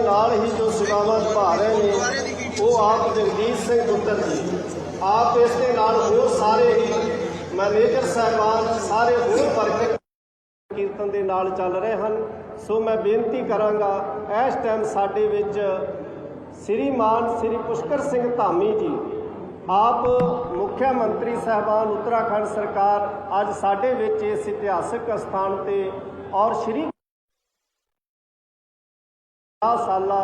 नाल ही जो सेवावां निभा रहे हैं वो आप जगजीत सिंह पुत्र जी, आप इस दे नाल होर सारे ही मैनेजर साहबान सारे होर वर्कर कीर्तन दे नाल चल रहे हैं। सो मैं बेनती करांगा इस टाइम साडे विच श्रीमान श्री पुष्कर सिंह धामी जी, आप मुख्य मंत्री साहबान उत्तराखंड सरकार अज साडे विच इस इतिहासक स्थान ते और श्री 50 साला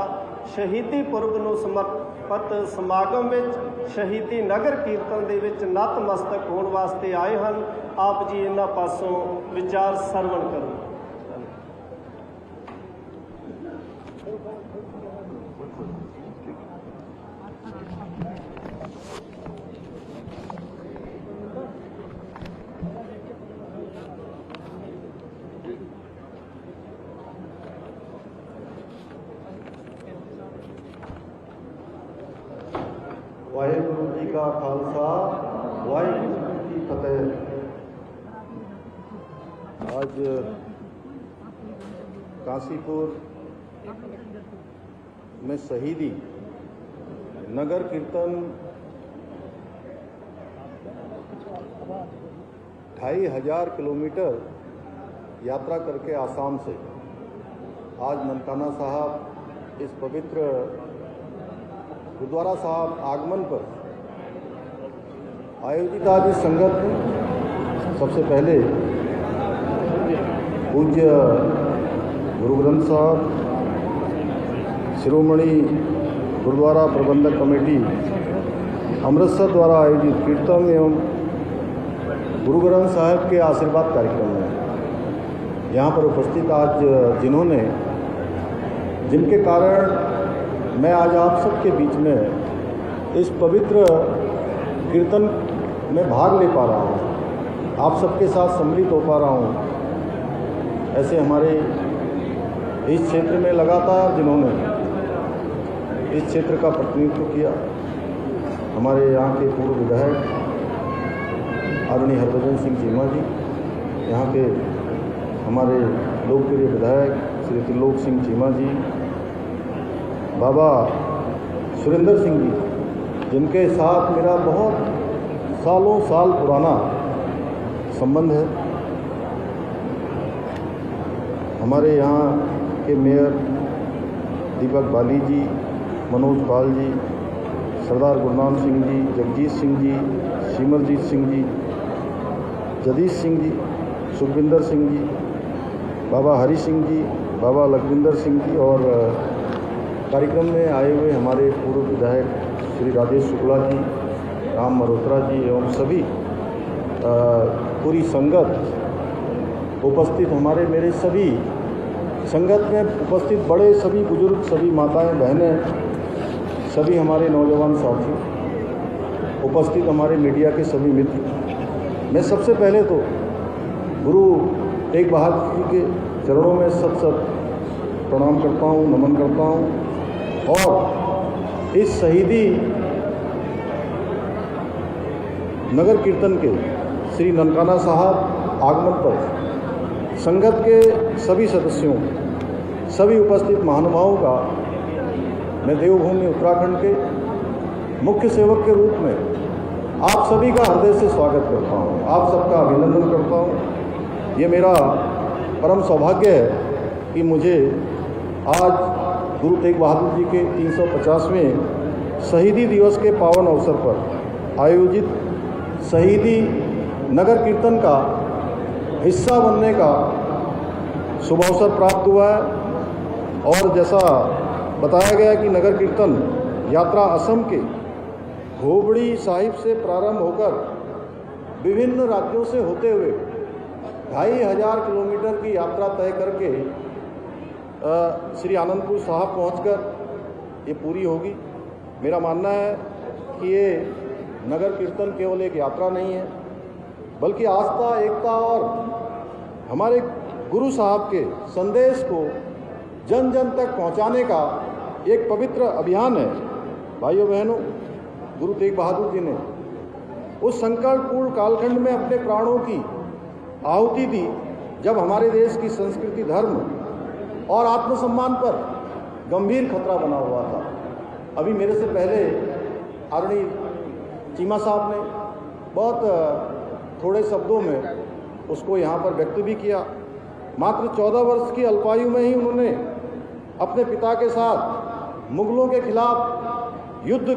शहीदी पुरब नूं समर्पित समागम विच शहीदी नगर कीर्तन दे विच नतमस्तक होण वास्ते आए हैं। आप जी इन्हां पासों विचार सरवण करो। वाहिगुरु जी का खालसा वाहिगुरु जी की फतेह। आज काशीपुर में शहीदी नगर कीर्तन 2500 किलोमीटर यात्रा करके आसाम से आज ननकाना साहब इस पवित्र गुरुद्वारा साहब आगमन पर आयोजित आज इस संगत में सबसे पहले पूज्य गुरु ग्रंथ साहब शिरोमणि गुरुद्वारा प्रबंधक कमेटी अमृतसर द्वारा आयोजित कीर्तन एवं गुरु ग्रंथ साहब के आशीर्वाद कार्यक्रम में यहाँ पर उपस्थित आज जिनके कारण मैं आज आप सबके बीच में इस पवित्र कीर्तन में भाग ले पा रहा हूँ, आप सबके साथ सम्मिलित हो पा रहा हूँ। ऐसे हमारे इस क्षेत्र में लगातार जिन्होंने इस क्षेत्र का प्रतिनिधित्व किया, हमारे यहाँ के पूर्व विधायक आदरणीय हरभजन सिंह चीमा जी, यहाँ के हमारे लोकप्रिय विधायक श्री त्रिलोक सिंह चीमा जी, बाबा सुरेंद्र सिंह जी, जिनके साथ मेरा बहुत सालों साल पुराना संबंध है, हमारे यहाँ के मेयर दीपक बाली जी, मनोज पाल जी, सरदार गुरनाम सिंह जी, जगजीत सिंह जी, सिमरजीत सिंह जी, जगदीश सिंह जी, सुखविंदर सिंह जी, बाबा हरि सिंह जी, बाबा लखविंदर सिंह जी और कार्यक्रम में आए हुए हमारे पूर्व विधायक श्री राजेश शुक्ला जी, राम मल्होत्रा जी एवं सभी पूरी संगत उपस्थित, हमारे मेरे सभी संगत में उपस्थित बड़े सभी बुजुर्ग, सभी माताएं बहनें, सभी हमारे नौजवान साथी उपस्थित, हमारे मीडिया के सभी मित्र, मैं सबसे पहले तो गुरु तेग बहादुर जी के चरणों में सत प्रणाम करता हूँ, नमन करता हूँ और इस शहीदी नगर कीर्तन के श्री ननकाना साहब आगमन पर संगत के सभी सदस्यों, सभी उपस्थित महानुभावों का मैं देवभूमि उत्तराखंड के मुख्य सेवक के रूप में आप सभी का हृदय से स्वागत करता हूँ, आप सबका अभिनंदन करता हूँ। ये मेरा परम सौभाग्य है कि मुझे आज गुरु तेग बहादुर जी के 350वें शहीदी दिवस के पावन अवसर पर आयोजित शहीदी नगर कीर्तन का हिस्सा बनने का शुभ अवसर प्राप्त हुआ है। और जैसा बताया गया कि नगर कीर्तन यात्रा असम के धोबड़ी साहिब से प्रारंभ होकर विभिन्न राज्यों से होते हुए 2500 किलोमीटर की यात्रा तय करके श्री आनंदपुर साहब पहुंचकर ये पूरी होगी। मेरा मानना है कि ये नगर कीर्तन केवल एक यात्रा नहीं है, बल्कि आस्था, एकता और हमारे गुरु साहब के संदेश को जन जन तक पहुंचाने का एक पवित्र अभियान है। भाइयों बहनों, गुरु तेग बहादुर जी ने उस संकटपूर्ण कालखंड में अपने प्राणों की आहुति दी जब हमारे देश की संस्कृति, धर्म और आत्मसम्मान पर गंभीर खतरा बना हुआ था। अभी मेरे से पहले आदरणीय चीमा साहब ने बहुत थोड़े शब्दों में उसको यहाँ पर व्यक्त भी किया। मात्र 14 वर्ष की अल्पायु में ही उन्होंने अपने पिता के साथ मुगलों के खिलाफ युद्ध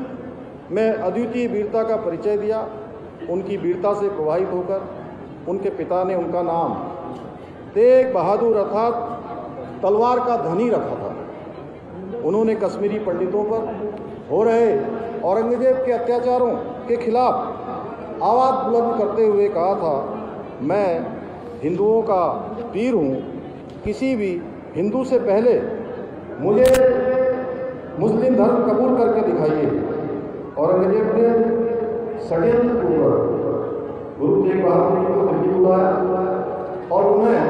में अद्वितीय वीरता का परिचय दिया। उनकी वीरता से प्रभावित होकर उनके पिता ने उनका नाम तेग बहादुर अर्थात तलवार का धनी रखा था। उन्होंने कश्मीरी पंडितों पर हो रहे औरंगजेब के अत्याचारों के खिलाफ आवाज़ बुलंद करते हुए कहा था, मैं हिंदुओं का पीर हूँ, किसी भी हिंदू से पहले मुझे मुस्लिम धर्म कबूल करके दिखाइए। औरंगजेब ने षड्यंत्रपूर्वक गुरु तेग बहादुर जी को दिल्ली बुलाया और उन्हें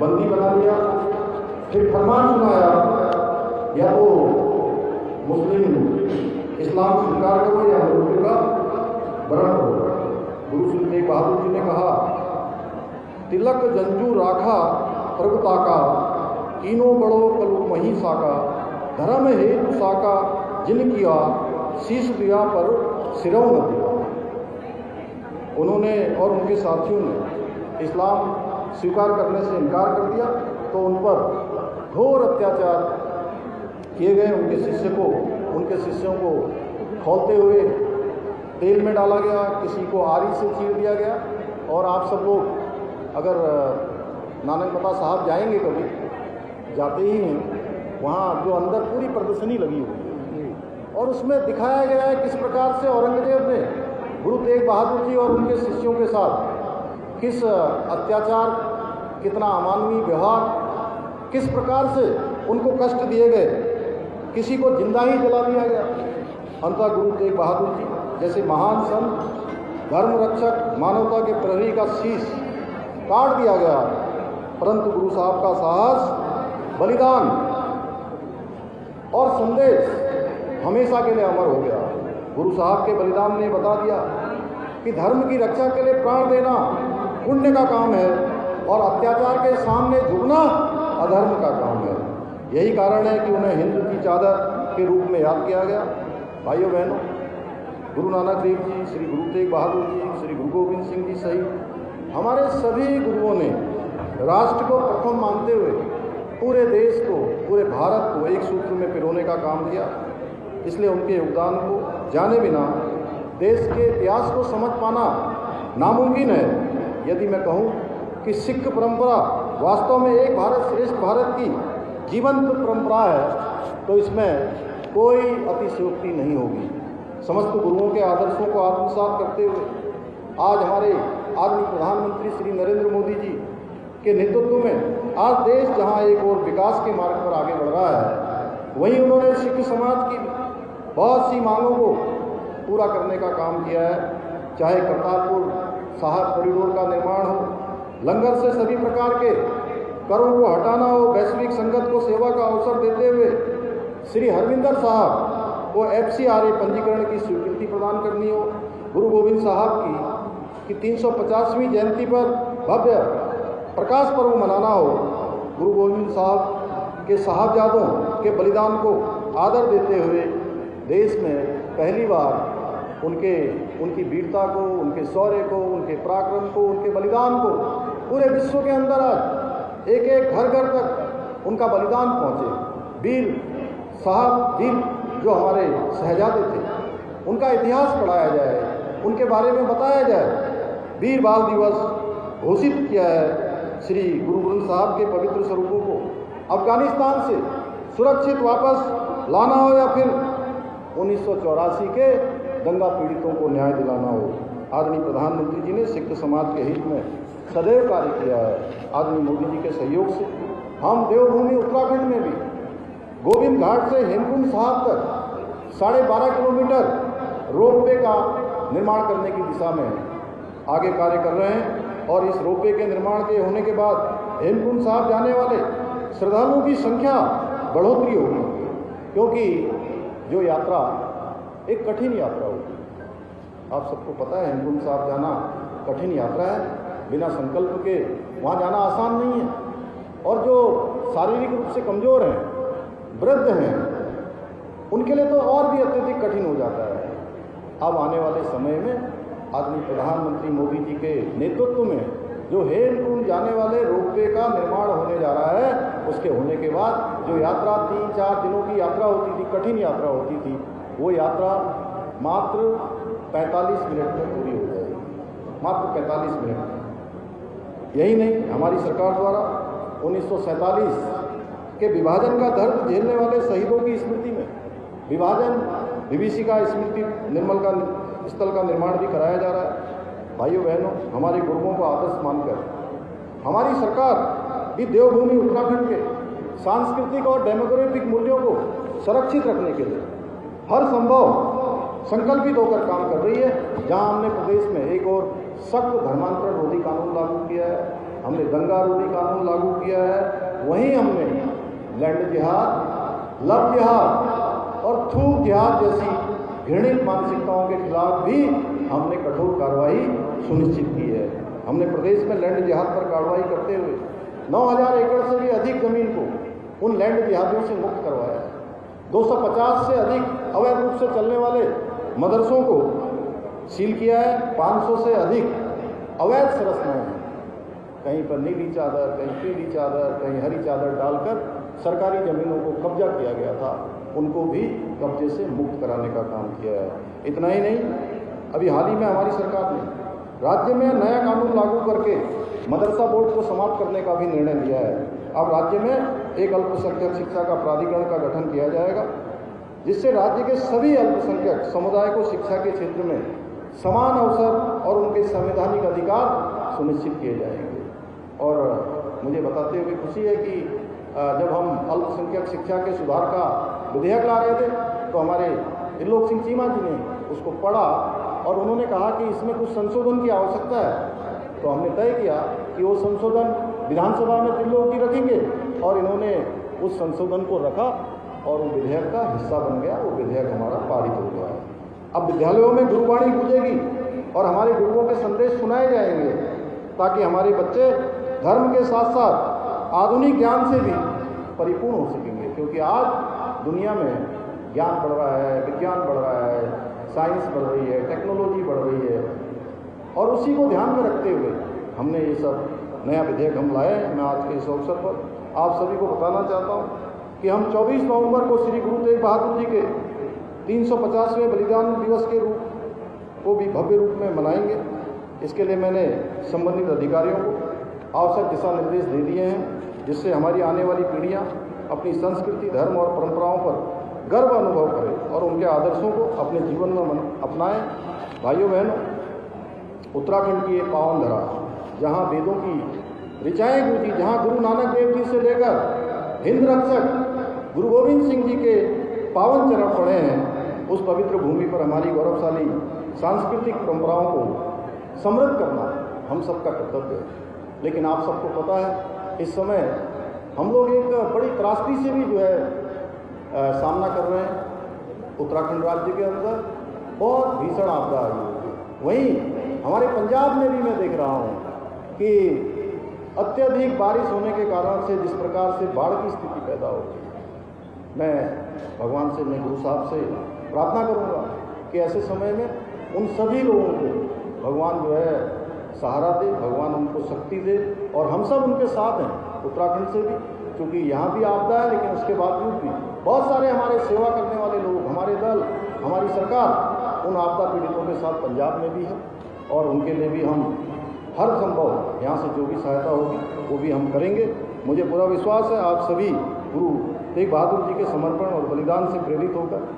बंदी बना लिया। फिर फरमान सुनाया, या तो मुस्लिम इस्लाम स्वीकार करो या मृत्यु का वरण करो। गुरु श्री तेग बहादुर जी ने कहा, तिलक जंजू राखा प्रभुता का, तीनों बड़ो कलु मही साका, धर्म हेतु साका जिन किया, शीश दिया पर सिरौ न दिया। उन्होंने और उनके साथियों ने इस्लाम स्वीकार करने से इनकार कर दिया तो उन पर घोर अत्याचार किए गए। उनके शिष्यों को खौलते हुए तेल में डाला गया, किसी को आरी से चीर दिया गया। और आप सब लोग अगर नानकमता साहब जाएंगे, कभी जाते ही हैं, वहाँ जो अंदर पूरी प्रदर्शनी लगी हुई है और उसमें दिखाया गया है किस प्रकार से औरंगजेब ने गुरु तेग बहादुर जी और उनके शिष्यों के साथ किस अत्याचार, कितना अमानवीय व्यवहार, किस प्रकार से उनको कष्ट दिए गए, किसी को जिंदा ही जला दिया गया। अंततः गुरु तेग बहादुर जी जैसे महान संत, धर्म रक्षक, मानवता के प्रहरी का शीश काट दिया गया, परंतु गुरु साहब का साहस, बलिदान और संदेश हमेशा के लिए अमर हो गया। गुरु साहब के बलिदान ने बता दिया कि धर्म की रक्षा के लिए प्राण देना पुण्य का काम है और अत्याचार के सामने झुकना अधर्म का काम है। यही कारण है कि उन्हें हिंद की चादर के रूप में याद किया गया। भाइयों बहनों, गुरु नानक देव जी, श्री गुरु तेग बहादुर जी, श्री गुरु गोविंद सिंह जी सहित हमारे सभी गुरुओं ने राष्ट्र को प्रथम मानते हुए पूरे देश को, पूरे भारत को एक सूत्र में पिरोने का काम किया। इसलिए उनके योगदान को जाने बिना देश के इतिहास को समझ पाना नामुमकिन है। यदि मैं कहूँ कि सिख परंपरा वास्तव में एक भारत श्रेष्ठ भारत की जीवंत परंपरा है तो इसमें कोई अतिशयोक्ति नहीं होगी। समस्त गुरुओं के आदर्शों को आत्मसात करते हुए आज हमारे आदरणीय प्रधानमंत्री श्री नरेंद्र मोदी जी के नेतृत्व में आज देश जहां एक और विकास के मार्ग पर आगे बढ़ रहा है, वहीं उन्होंने सिख समाज की बहुत सी मांगों को पूरा करने का काम किया है। चाहे करतारपुर साहिब कॉरिडोर का निर्माण हो, लंगर से सभी प्रकार के करों को हटाना हो, वैश्विक संगत को सेवा का अवसर देते हुए श्री हरविंदर साहब को FCRA पंजीकरण की स्वीकृति प्रदान करनी हो, गुरु गोविंद साहब की 350वीं जयंती पर भव्य प्रकाश पर्व मनाना हो, गुरु गोविंद साहब के साहबजादों के बलिदान को आदर देते हुए देश में पहली बार उनकी वीरता को, उनके शौर्य को, उनके पराक्रम को, उनके बलिदान को पूरे विश्व के अंदर आज एक एक घर घर तक उनका बलिदान पहुँचे। वीर साहब, वीर जो हमारे शहजादे थे, उनका इतिहास पढ़ाया जाए, उनके बारे में बताया जाए। वीर बाल दिवस घोषित किया है। श्री गुरु ग्रंथ साहब के पवित्र स्वरूपों को अफगानिस्तान से सुरक्षित वापस लाना हो या फिर 1984 के दंगा पीड़ितों को न्याय दिलाना हो, आदरणीय प्रधानमंत्री जी ने सिख समाज के हित में सदैव कार्य किया है। आदरणीय मोदी जी के सहयोग से हम देवभूमि उत्तराखंड में भी गोविंद घाट से हेमकुंड साहब तक 12.5 किलोमीटर रोपवे का निर्माण करने की दिशा में आगे कार्य कर रहे हैं। और इस रोपवे के निर्माण के होने के बाद हेमकुंड साहब जाने वाले श्रद्धालुओं की संख्या बढ़ोतरी होगी, क्योंकि जो यात्रा एक कठिन यात्रा होगी। आप सबको पता है हेमकुंड साहब जाना कठिन यात्रा है, बिना संकल्प के वहाँ जाना आसान नहीं है। और जो शारीरिक रूप से कमज़ोर हैं, वृद्ध हैं, उनके लिए तो और भी अत्यधिक कठिन हो जाता है। अब आने वाले समय में आदरणीय प्रधानमंत्री मोदी जी के नेतृत्व में जो हेमकुंड जाने वाले रोपवे का निर्माण होने जा रहा है, उसके होने के बाद जो यात्रा 3-4 दिनों की यात्रा होती थी, कठिन यात्रा होती थी, वो यात्रा मात्र 45 मिनट में पूरी हो जाएगी, मात्र 45 मिनट में। यही नहीं, हमारी सरकार द्वारा 1947 के विभाजन का दर्द झेलने वाले शहीदों की स्मृति में विभाजन विभीषिका स्मृति निर्मल का स्थल का निर्माण भी कराया जा रहा है। भाइयों बहनों, हमारे गुरुओं को आदर्श मानकर हमारी सरकार भी देवभूमि उत्तराखंड के सांस्कृतिक और डेमोग्राफिक मूल्यों को संरक्षित रखने के लिए हर संभव संकल्पित होकर काम कर रही है। जहां हमने प्रदेश में एक और सख्त धर्मांतरण रोधी कानून लागू किया है, हमने दंगा रोधी कानून लागू किया है, वहीं हमने लैंड जिहाद, लव जिहाद और थूक जिहाद जैसी घृणित मानसिकताओं के खिलाफ भी हमने कठोर कार्रवाई सुनिश्चित की है। हमने प्रदेश में लैंड जिहाद पर कार्रवाई करते हुए 9000 एकड़ से भी अधिक जमीन को उन लैंड जिहादियों से मुक्त करवाया है। 250 से अधिक अवैध रूप से चलने वाले मदरसों को सील किया है। 500 से अधिक अवैध संरचनाएं हैं, कहीं पर नीली चादर, कहीं पीली चादर, कहीं हरी चादर डालकर सरकारी ज़मीनों को कब्जा किया गया था, उनको भी कब्जे से मुक्त कराने का काम किया है। इतना ही नहीं, अभी हाल ही में हमारी सरकार ने राज्य में नया कानून लागू करके मदरसा बोर्ड को समाप्त करने का भी निर्णय लिया है। अब राज्य में एक अल्पसंख्यक शिक्षा का प्राधिकरण का गठन किया जाएगा, जिससे राज्य के सभी अल्पसंख्यक समुदाय को शिक्षा के क्षेत्र में समान अवसर और उनके संवैधानिक अधिकार सुनिश्चित किए जाएंगे। और मुझे बताते हुए खुशी है कि जब हम अल्पसंख्यक शिक्षा के सुधार का विधेयक ला रहे थे, तो हमारे त्रिलोक सिंह चीमा जी ने उसको पढ़ा और उन्होंने कहा कि इसमें कुछ संशोधन की आवश्यकता है। तो हमने तय किया कि वो संशोधन विधानसभा में त्रिलोक जी रखेंगे, और इन्होंने उस संशोधन को रखा और वो विधेयक का हिस्सा बन गया। वो विधेयक हमारा पारित हो गया है। अब विद्यालयों में गुरुवाणी गूंजेगी और हमारे गुरुओं के संदेश सुनाए जाएंगे, ताकि हमारे बच्चे धर्म के साथ साथ आधुनिक ज्ञान से भी परिपूर्ण हो सकेंगे। क्योंकि आज दुनिया में ज्ञान बढ़ रहा है, विज्ञान बढ़ रहा है, साइंस बढ़ रही है, टेक्नोलॉजी बढ़ रही है, और उसी को ध्यान में रखते हुए हमने ये सब नया विधेयक हम लाए हैं। मैं आज के इस अवसर पर आप सभी को बताना चाहता हूँ कि हम 24 नवंबर को श्री गुरु तेग बहादुर जी के 350वें बलिदान दिवस के रूप को भी भव्य रूप में मनाएंगे। इसके लिए मैंने संबंधित अधिकारियों को आवश्यक दिशा निर्देश दे दिए हैं, जिससे हमारी आने वाली पीढ़ियाँ अपनी संस्कृति, धर्म और परंपराओं पर गर्व अनुभव करें और उनके आदर्शों को अपने जीवन में अपनाएं। भाइयों बहनों, उत्तराखंड की एक पावन धरा, जहाँ वेदों की ऋचाएँ गूंजी, जहाँ गुरु नानक देव जी से लेकर हिंद रक्षक गुरु गोविंद सिंह जी के पावन चरण पड़े हैं, उस पवित्र भूमि पर हमारी गौरवशाली सांस्कृतिक परंपराओं को समृद्ध करना हम सबका कर्तव्य है। लेकिन आप सबको पता है, इस समय हम लोग एक बड़ी त्रासदी से भी जो है सामना कर रहे हैं। उत्तराखंड राज्य के अंदर बहुत भीषण आपदा आई है। वहीं हमारे पंजाब में भी मैं देख रहा हूँ कि अत्यधिक बारिश होने के कारण से जिस प्रकार से बाढ़ की स्थिति पैदा हो गई। मैं भगवान से, मैं गुरु साहब से प्रार्थना करूँगा कि ऐसे समय में उन सभी लोगों को भगवान जो है सहारा दे, भगवान उनको शक्ति दे, और हम सब उनके साथ हैं उत्तराखंड से भी, क्योंकि यहाँ भी आपदा है, लेकिन उसके बावजूद भी बहुत सारे हमारे सेवा करने वाले लोग, हमारे दल, हमारी सरकार उन आपदा पीड़ितों के साथ पंजाब में भी है, और उनके लिए भी हम हर संभव यहाँ से जो भी सहायता होगी वो भी हम करेंगे। मुझे पूरा विश्वास है आप सभी गुरु तेग बहादुर जी के समर्पण और बलिदान से प्रेरित होकर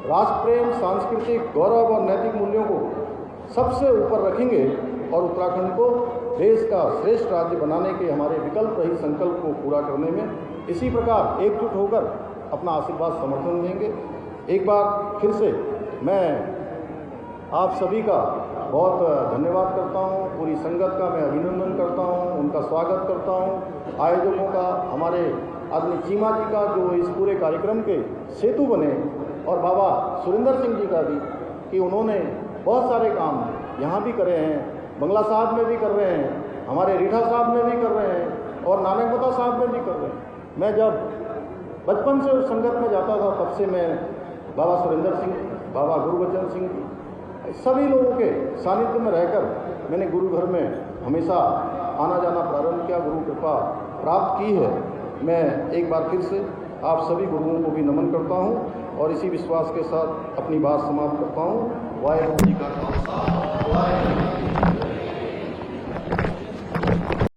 राष्ट्र प्रेम, सांस्कृतिक गौरव और नैतिक मूल्यों को सबसे ऊपर रखेंगे और उत्तराखंड को देश का श्रेष्ठ राज्य बनाने के हमारे विकल्प रहित संकल्प को पूरा करने में इसी प्रकार एकजुट होकर अपना आशीर्वाद समर्थन देंगे। एक बार फिर से मैं आप सभी का बहुत धन्यवाद करता हूं, पूरी संगत का मैं अभिनंदन करता हूं, उनका स्वागत करता हूं, आयोजकों का, हमारे आदरणीय चीमा जी का जो इस पूरे कार्यक्रम के सेतु बने, और बाबा सुरेंद्र सिंह जी का भी कि उन्होंने बहुत सारे काम यहाँ भी करे हैं, बंगला साहब में भी कर रहे हैं, हमारे रीठा साहब में भी कर रहे हैं, और नानकमता साहब में भी कर रहे हैं। मैं जब बचपन से उस संगत में जाता था, तब से मैं बाबा सुरेंद्र सिंह, बाबा गुरुबचन सिंह, सभी लोगों के सानिध्य में रहकर मैंने गुरु घर में हमेशा आना जाना प्रारंभ किया, गुरु कृपा प्राप्त की है। मैं एक बार फिर से आप सभी गुरुओं को भी नमन करता हूं और इसी विश्वास के साथ अपनी बात समाप्त करता हूं। वाहेगुरु जी का खालसा, वाहेगुरु जी की फतेह।